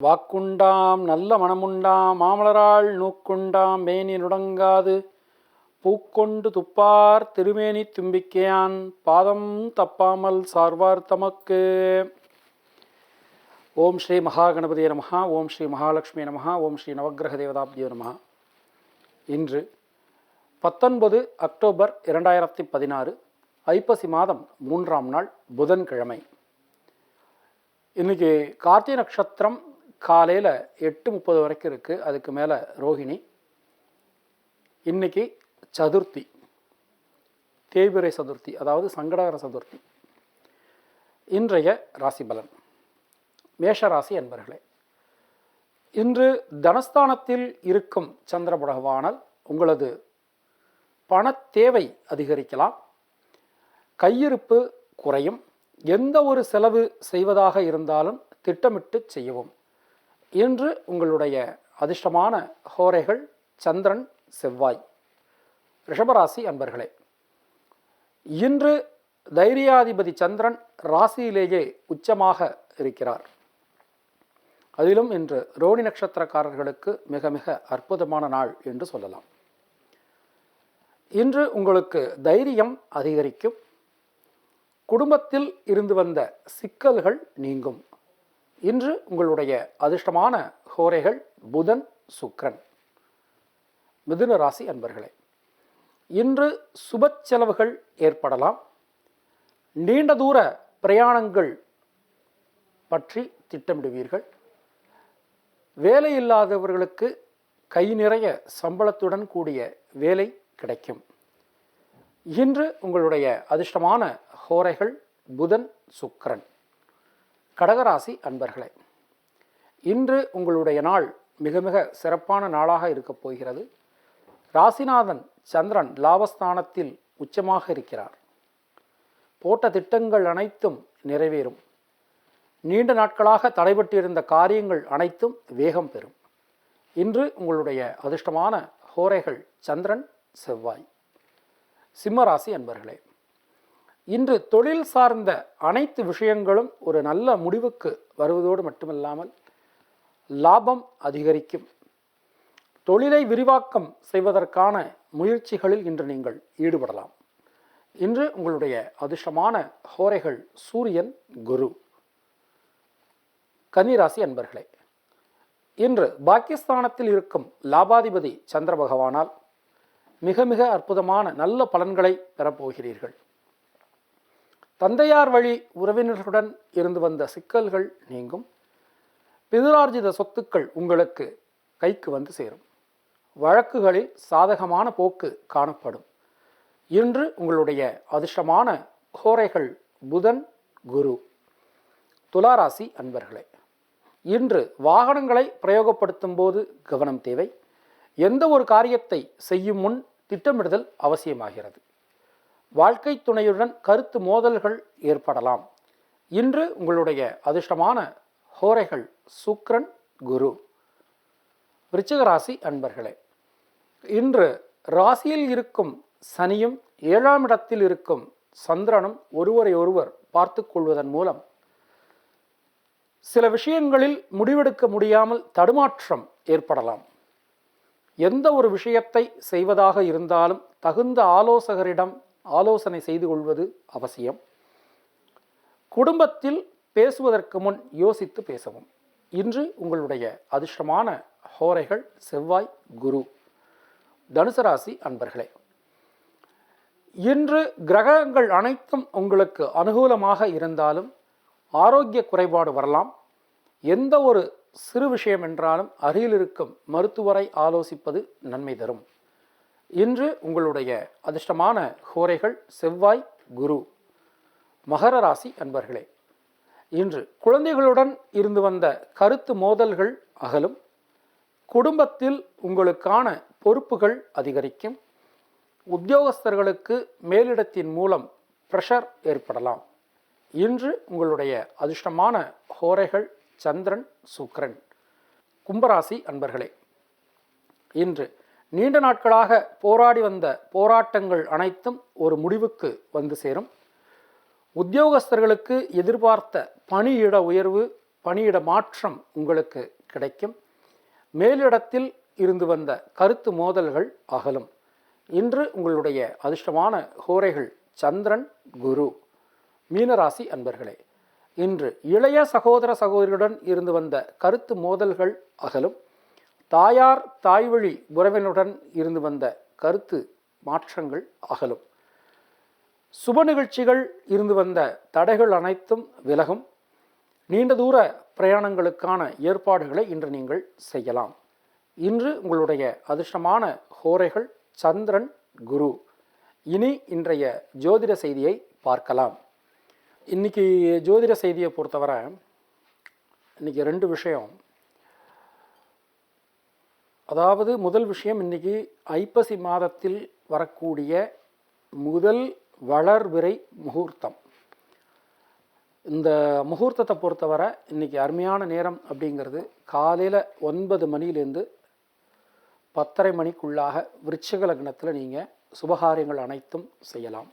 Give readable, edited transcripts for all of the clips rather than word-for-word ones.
வாக்குண்டாம் நல்ல மனமுண்டாம் மாமலராள் நூக்குண்டாம் மேனி நுடங்காது பூக்கொண்டு துப்பார் திருமேனி தும்பிக்கையான் பாதம் தப்பாமல் சார்வார் தமக்கு. ஓம் ஸ்ரீ மகாகணபதியே நமஹா. ஓம் ஸ்ரீ மகாலட்சுமி நமஹா. ஓம் ஸ்ரீ நவக்கிரக தேவதாப்தியோ நமஹா. இன்று 19 அக்டோபர் 2016 ஐப்பசி மாதம் 3ஆம் நாள் புதன்கிழமை. இன்றைக்கி கார்த்திகை நட்சத்திரம் காலையில் 8:30 வரைக்கும் இருக்குது. அதுக்கு மேலே ரோஹிணி. இன்றைக்கி சதுர்த்தி, தேய்பிறை சதுர்த்தி, அதாவது சங்கடகர சதுர்த்தி. இன்றைய ராசி பலன். மேஷராசி அன்பர்களே, இன்று தனஸ்தானத்தில் இருக்கும் சந்திர பகவானால் உங்களது பண தேவை அதிகரிக்கலாம், கையிருப்பு குறையும். எந்த ஒரு செலவு செய்வதாக இருந்தாலும் திட்டமிட்டு செய்யவும். இன்று உங்களுடைய அதிர்ஷ்டமான ஹோரைகள் சந்திரன் செவ்வாய். ரிஷபராசி அன்பர்களே, இன்று தைரியாதிபதி சந்திரன் ராசியிலேயே உச்சமாக இருக்கிறார். அதிலும் இன்று ரோஹிணி நட்சத்திரக்காரர்களுக்கு மிக மிக அற்புதமான நாள் என்று சொல்லலாம். இன்று உங்களுக்கு தைரியம் அதிகரிக்கும். குடும்பத்தில் இருந்து வந்த சிக்கல்கள் நீங்கும். இன்று உங்களுடைய அதிர்ஷ்டமான ஹோரைகள் புதன் சுக்கிரன். மிதுன ராசி அன்பர்களே, இன்று சுப செலவுகள் ஏற்படலாம். நீண்ட தூர பிரயாணங்கள் பற்றி திட்டமிடுவீர்கள். வேலை இல்லாதவர்களுக்கு கை நிறைய சம்பளத்துடன் கூடிய வேலை கிடைக்கும். இன்று உங்களுடைய அதிர்ஷ்டமான ஹோரைகள் புதன் சுக்கிரன். கடகராசி அன்பர்களே, இன்று உங்களுடைய நாள் மிக மிக சிறப்பான நாளாக இருக்கப் போகிறது. ராசிநாதன் சந்திரன் லாபஸ்தானத்தில் உச்சமாக இருக்கிறார். போட்ட திட்டங்கள் அனைத்தும் நிறைவேறும். நீண்ட நாட்களாக தடைபட்டிருந்த காரியங்கள் அனைத்தும் வேகம் பெறும். இன்று உங்களுடைய அதிர்ஷ்டமான ஹோரைகள் சந்திரன் செவ்வாய். சிம்மராசி அன்பர்களே, இன்று தொழில் சார்ந்த அனைத்து விஷயங்களும் ஒரு நல்ல முடிவுக்கு வருவதோடு மட்டுமில்லாமல் லாபம் அதிகரிக்கும். தொழிலை விரிவாக்கம் செய்வதற்கான முயற்சிகளில் இன்று நீங்கள் ஈடுபடலாம். இன்று உங்களுடைய அதிர்ஷ்டமான ஹோரைகள் சூரியன் குரு. கன்னிராசி அன்பர்களே, இன்று பாக்கியஸ்தானத்தில் இருக்கும் லாபாதிபதி சந்திர பகவானால் மிக மிக அற்புதமான நல்ல பலன்களை பெறப்போகிறீர்கள். தந்தையார் வழி உறவினர்களுடன் இருந்து வந்த சிக்கல்கள் நீங்கும். பிதுரார்ஜித சொத்துக்கள் உங்களுக்கு கைக்கு வந்து சேரும். வழக்குகளில் சாதகமான போக்கு காணப்படும். இன்று உங்களுடைய அதிர்ஷ்டமான ஹோரைகள் புதன் குரு. துளாராசி அன்பர்களே, இன்று வாகனங்களை பிரயோகப்படுத்தும் போது கவனம் தேவை. எந்த ஒரு காரியத்தை செய்யும் முன் திட்டமிடுதல் அவசியமாகிறது. வாழ்க்கை துணையுடன் கருத்து மோதல்கள் ஏற்படலாம். இன்று உங்களுடைய அதிர்ஷ்டமான ஹோரைகள் சுக்கிரன் குரு. விருச்சிக ராசி அன்பர்களே, இன்று ராசியில் இருக்கும் சனியும் 7ஆம் இடத்தில் இருக்கும் சந்திரனும் ஒருவரை ஒருவர் பார்த்து கொள்வதன் மூலம் சில விஷயங்களில் முடிவெடுக்க முடியாமல் தடுமாற்றம் ஏற்படலாம். எந்த ஒரு விஷயத்தை செய்வதாக இருந்தாலும் தகுந்த ஆலோசகரிடம் ஆலோசனை செய்து கொள்வது அவசியம். குடும்பத்தில் பேசுவதற்கு முன் யோசித்து பேசவும். இன்று உங்களுடைய அதிர்ஷ்டமான ஹோரைகள் செவ்வாய் குரு. தனுசு ராசி அன்பர்களே, இன்று கிரகங்கள் அனைத்தும் உங்களுக்கு அனுகூலமாக இருந்தாலும் ஆரோக்கிய குறைபாடு வரலாம். எந்த ஒரு சிறு விஷயம் என்றாலும் அருகில் இருக்கும் மருத்துவரை ஆலோசிப்பது நன்மை தரும். இன்று உங்களுடைய அதிர்ஷ்டமான ஹோரைகள் செவ்வாய் குரு. மகர ராசி அன்பர்களே, இன்று குழந்தைகளுடன் இருந்து வந்த கருத்து மோதல்கள் அகலும். குடும்பத்தில் உங்களுக்கான பொறுப்புகள் அதிகரிக்கும். உத்தியோகஸ்தர்களுக்கு மேலிடத்தின் மூலம் பிரஷர் ஏற்படலாம். இன்று உங்களுடைய அதிர்ஷ்டமான ஹோரைகள் சந்திரன் சுக்கிரன். கும்பராசி அன்பர்களே, இன்று நீண்ட நாட்களாக போராடி வந்த போராட்டங்கள் அனைத்தும் ஒரு முடிவுக்கு வந்து சேரும். உத்தியோகஸ்தர்களுக்கு எதிர்பார்த்த பணியிட உயர்வு பணியிட மாற்றம் உங்களுக்கு கிடைக்கும். மேலிடத்தில் இருந்து வந்த கருத்து மோதல்கள் அகலும். இன்று உங்களுடைய அதிர்ஷ்டமான ஹோரைகள் சந்திரன், குரு. மீனராசி அன்பர்களே, இன்று இளைய சகோதர சகோதரியுடன் இருந்து வந்த கருத்து மோதல்கள் அகலும். தாயார் தாய்வழி உறவினுடன் இருந்து வந்த கருத்து மாற்றங்கள் அகலும். சுப நிகழ்ச்சிகள் இருந்து வந்த தடைகள் அனைத்தும் விலகும். நீண்ட தூர பிரயாணங்களுக்கான ஏற்பாடுகளை இன்று நீங்கள் செய்யலாம். இன்று உங்களுடைய அதிர்ஷ்டமான ஹோரைகள் சந்திரன், குரு. இனி இன்றைய ஜோதிட செய்தியை பார்க்கலாம். இன்றைக்கி ஜோதிட செய்தியை பொறுத்தவரை இன்றைக்கி 2 விஷயம். அதாவது முதல் விஷயம், இன்றைக்கி ஐப்பசி மாதத்தில் வரக்கூடிய முதல் வளர்பிறை முகூர்த்தம். இந்த முகூர்த்தத்தை பொறுத்தவரை இன்றைக்கி அருமையான நேரம் அப்படிங்கிறது காலையில் 9 மணிலேருந்து 10:30 மணிக்குள்ளாக விருச்சிக லக்னத்தில் நீங்கள் சுபகாரியங்கள் அனைத்தும் செய்யலாம்.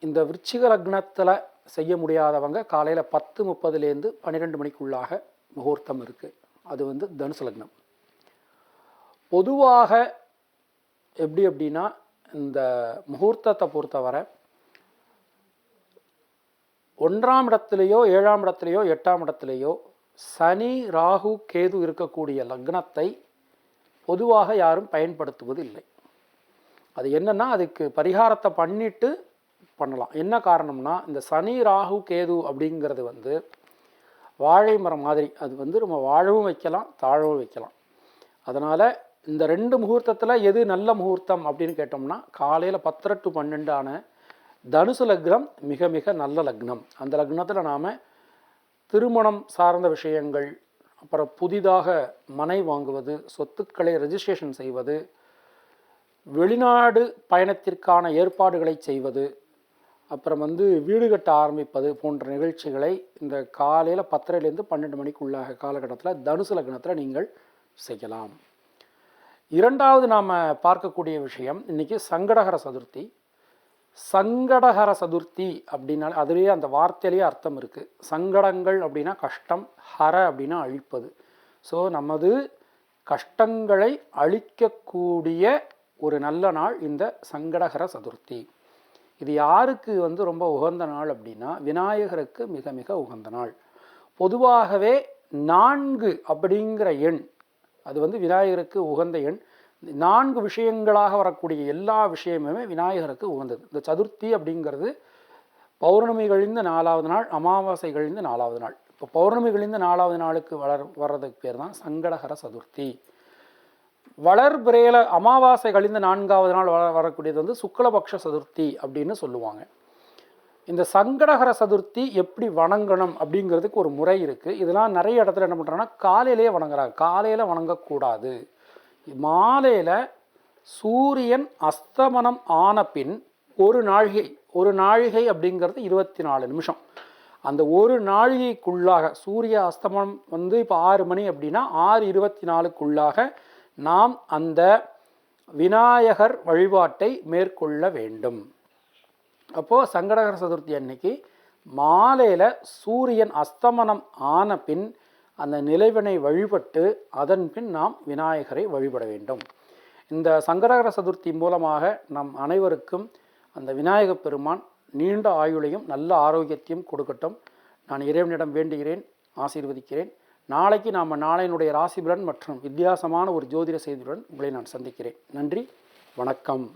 இந்த விருச்சிக லக்னத்தில் செய்ய முடியாதவங்க காலையில் 10:30லேருந்து 12 மணிக்குள்ளாக முகூர்த்தம் இருக்குது. அது தனுசு லக்னம். பொதுவாக எப்படி அப்படின்னா, இந்த முகூர்த்தத்தை பொறுத்தவரை 1ஆம் இடத்துலையோ 7ஆம் இடத்துலையோ 8ஆம் இடத்துலையோ சனி ராகு கேது இருக்கக்கூடிய லக்னத்தை பொதுவாக யாரும் பயன்படுத்துவது இல்லை. அது என்னன்னா, அதுக்கு பரிகாரத்தை பண்ணிட்டு பண்ணலாம். என்ன காரணம்னா, இந்த சனி ராகு கேது அப்படிங்கிறது வாழை மரம் மாதிரி. அது நம்ம வாழவும் வைக்கலாம், தாழவும் வைக்கலாம். அதனால் இந்த 2 முகூர்த்தத்தில் எது நல்ல முகூர்த்தம் அப்படின்னு கேட்டோம்னா, காலையில் 10:30 to 12 ஆன தனுசு லக்னம் மிக மிக நல்ல லக்னம். அந்த லக்னத்தில் நாம் திருமணம் சார்ந்த விஷயங்கள், அப்புறம் புதிதாக மனை வாங்குவது, சொத்துக்களை ரெஜிஸ்ட்ரேஷன் செய்வது, வெளிநாடு பயணத்திற்கான ஏற்பாடுகளை செய்வது, அப்புறம் வீடு கட்ட ஆரம்பிப்பது போன்ற நிகழ்ச்சிகளை இந்த காலையில் 10:30லேருந்து 12 மணிக்குள்ளாக காலகட்டத்தில் தனுசு லக்னத்தில் நீங்கள் செய்யலாம். 2வது நாம் பார்க்கக்கூடிய விஷயம், இன்றைக்கி சங்கடஹர சதுர்த்தி. சங்கடஹர சதுர்த்தி அப்படின்னாலே அதுலேயே அந்த வார்த்தையிலேயே அர்த்தம் இருக்குது. சங்கடங்கள் அப்படின்னா கஷ்டம், ஹர அப்படின்னா அழிப்பது. ஸோ நமது கஷ்டங்களை அழிக்கக்கூடிய ஒரு நல்ல நாள் இந்த சங்கடஹர சதுர்த்தி. இது யாருக்கு ரொம்ப உகந்த நாள் அப்படின்னா, விநாயகருக்கு மிக மிக உகந்த நாள். பொதுவாகவே 4 அப்படிங்கிற எண் அது விநாயகருக்கு உகந்த எண். 4 விஷயங்களாக வரக்கூடிய எல்லா விஷயமுமே விநாயகருக்கு உகந்தது. இந்த சதுர்த்தி அப்படிங்கிறது பௌர்ணமி கழிந்த 4வது நாள், அமாவாசை கழிந்த 4வது நாள். இப்போ பௌர்ணமி கழிந்த 4வது நாளுக்கு வர்றதுக்கு பேர் தான் சங்கடஹர சதுர்த்தி. வளர்பிறையில் அமாவாசை கழிந்த 4வது நாள் வரக்கூடியது சுக்லபக்ஷ சதுர்த்தி அப்படின்னு சொல்லுவாங்க. இந்த சங்கடஹர சதுர்த்தி எப்படி வணங்கணும் அப்படிங்கிறதுக்கு ஒரு முறை இருக்குது. இதெல்லாம் நிறைய இடத்துல என்ன பண்ணுறாங்கன்னா, காலையிலேயே வணங்குறாங்க. காலையில் வணங்கக்கூடாது. மாலையில் சூரியன் அஸ்தமனம் ஆன பின் ஒரு நாழிகை அப்படிங்கிறது 24 நிமிஷம். அந்த ஒரு நாழிகைக்குள்ளாக சூரிய அஸ்தமனம் இப்போ 6 மணி அப்படின்னா 6:24க்குள்ளாக நாம் அந்த விநாயகர் வழிபாட்டை மேற்கொள்ள வேண்டும். அப்போது சங்கடஹர சதுர்த்தி அன்னைக்கு மாலையில் சூரியன் அஸ்தமனம் ஆன பின் அந்த நிலைவனை வழிபட்டு அதன் பின் நாம் விநாயகரை வழிபட வேண்டும். இந்த சங்கடஹர சதுர்த்தி மூலமாக நம் அனைவருக்கும் அந்த விநாயகப் பெருமான் நீண்ட ஆயுளையும் நல்ல ஆரோக்கியத்தையும் கொடுக்கட்டும். நான் இறைவனிடம் வேண்டுகிறேன், ஆசீர்வதிக்கிறேன். நாளைக்கு நாளையினுடைய ராசிபலன் மற்றும் வித்தியாசமான ஒரு ஜோதிட செய்தியுடன் உங்களை நான் சந்திக்கிறேன். நன்றி, வணக்கம்.